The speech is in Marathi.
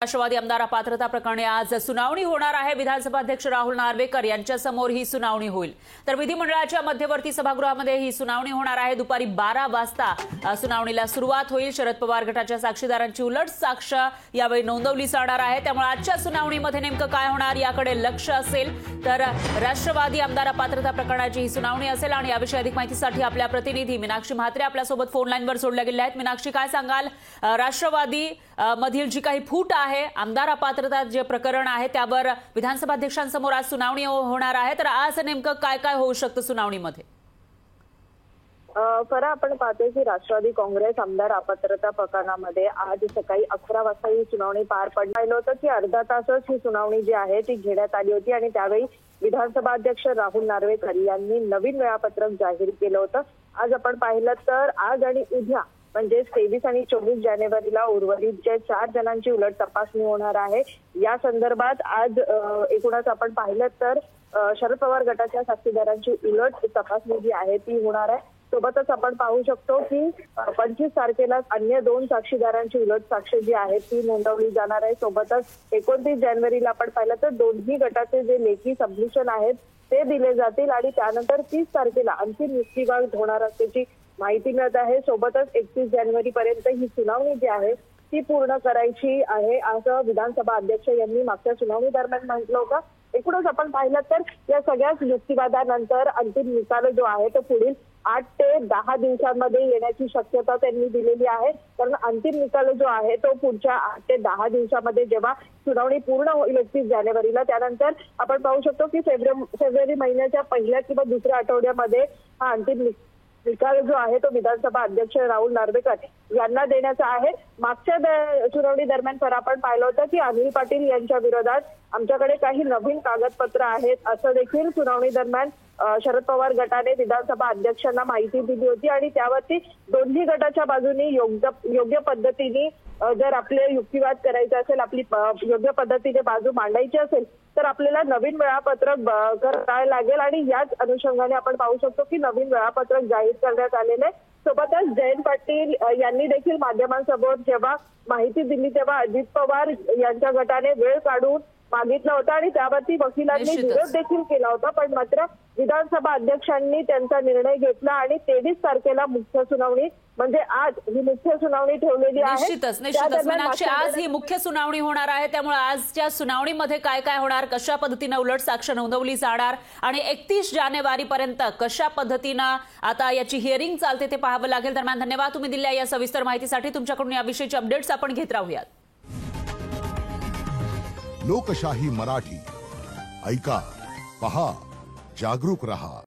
राष्ट्रवादी आमदार अपात्रता प्रकरणी आज सुनावणी होणार आहे। विधानसभा अध्यक्ष राहुल नार्वेकर यांच्या समोर ही सुनावणी होईल। तर विधिमंडळाच्या मध्यवर्ती सभागृहामध्ये ही सुनावणी होणार आहे। दुपारी 12 वाजता सुनावणीला सुरुवात होईल। शरद पवार गटाच्या साक्षीदारांची उलट साक्ष यावेळी नोंदवली जाणार आहे। त्यामुळे आजच्या सुनावणीमध्ये नेमकं काय होणार याकडे लक्ष असेल। तर राष्ट्रवादी आमदार अपात्रता प्रकरणाची ही सुनावणी असेल आणि याविषयी अधिक माहितीसाठी आपल्या प्रतिनिधी मीनाक्षी म्हात्रे आपल्यासोबत फोन लाईनवर जोडल्या गेल्या आहेत। मीनाक्षी, काय सांगाल? राष्ट्रवादी मधील जी काही फूट आहे, आमदार अपात्रता जे प्रकरण आहे त्यावर विधानसभा अध्यक्षांसमोर आज सुनावणी होणार आहे। तर आज नेमकं काय काय होऊ शकतं सुनावणीमध्ये? खरं आपण पाहतोय की राष्ट्रवादी काँग्रेस आमदार अपात्रता प्रकरणामध्ये आज सकाळी 11 वाजता ही सुनावणी पार पडलं होतं की अर्धा तासच ही सुनावणी जी आहे ती घेण्यात आली होती आणि त्यावेळी विधानसभा अध्यक्ष राहुल नार्वेकर यांनी नवीन वेळापत्रक जाहीर केलं होतं। आज आपण पाहिलं तर आज आणि उद्या म्हणजे 23 आणि 24 जानेवारीला उर्वरित जे 4 जणांची उलट तपासणी होणार आहे। या संदर्भात आज एकूणच आपण पाहिलं तर शरद पवार गटाच्या साक्षीदारांची उलट तपासणी जी आहे ती होणार आहे। सोबतच आपण पाहू शकतो की 25 तारखेला अन्य 2 साक्षीदारांची उलट साक्ष जी आहे ती नोंदवली जाणार आहे। सोबतच 29 जानेवारीला आपण पाहिलं तर दोन्ही गटाचे जे लेखी सबमिशन आहेत ते दिले जातील आणि त्यानंतर 30 तारखेला अंतिम युक्तिवाद होणार असल्याची माहिती मिळत आहे। सोबतच 31 जानेवारी पर्यंत ही सुनावणी जी आहे ती पूर्ण करायची आहे असं विधानसभा अध्यक्ष यांनी मागच्या सुनावणी दरम्यान म्हटलं होतं। एकूणच आपण पाहिलं तर या सगळ्याच युक्तिवादानंतर अंतिम निकाल जो आहे तो पुढील 8 ते 10 दिवसांमध्ये येण्याची शक्यता त्यांनी दिलेली आहे। कारण अंतिम निकाल जो आहे तो पुढच्या 8 ते 10 दिवसामध्ये जेव्हा सुनावणी पूर्ण होईल 31 जानेवारीला त्यानंतर आपण पाहू शकतो की फेब्रुवारी महिन्याच्या पहिल्या किंवा दुसऱ्या आठवड्यामध्ये हा अंतिम निकाल जो आहे तो विधानसभा अध्यक्ष राहुल नार्वेकर यांना देण्याचा आहे। मागच्या सुनावणी दरम्यान तर आपण पाहिलं होतं की अनिल पाटील यांच्या विरोधात आमच्याकडे काही नवीन कागदपत्र आहेत असं देखील सुनावणी दरम्यान शरद पवार गटाने विधानसभा अध्यक्षांना माहिती दिली होती आणि त्यावरती दोन्ही गटाच्या बाजूने योग्य पद्धतीने जर आपले युक्तिवाद करायचा असेल, आपली योग्य पद्धतीने बाजू मांडायची असेल तर आपल्याला नवीन वेळापत्रक करायला लागेल आणि याच अनुषंगाने आपण पाहू शकतो की नवीन वेळापत्रक जाहीर करण्यात आलेले आहे। सोबतच जयंत पाटील यांनी देखील माध्यमांसमोर जेव्हा माहिती दिली तेव्हा अजित पवार यांच्या गटाने वेळ काढून मागितला होता आणि त्यावरती वकिलांनी विरोध देखील केला होता। पण मात्र विधानसभा अध्यक्षांनी त्यांचा निर्णय घेतला आणि 23 तारखेला मुख्य सुनावणी म्हणजे आज ही मुख्य सुनावणी ठेवलेली आहे। निश्चितच मीनाक्षी, आज ही मुख्य सुनावणी होणार आहे। त्यामुळे आजच्या सुनावणीमध्ये काय काय होणार, कशा पद्धतीने उलट साक्ष नोंदवली जाणार आणि 31 जानेवारी पर्यंत कशा पद्धतीने आता याची हिअरिंग चालते ते पाहावं लागेल। दरम्यान धन्यवाद तुम्ही दिलेल्या या सविस्तर माहितीसाठी। तुमच्याकडून याविषयीचे अपडेट्स आपण घेत राहूयात। लोकशाही मराठी ऐका, पहा, जागरूक रहा।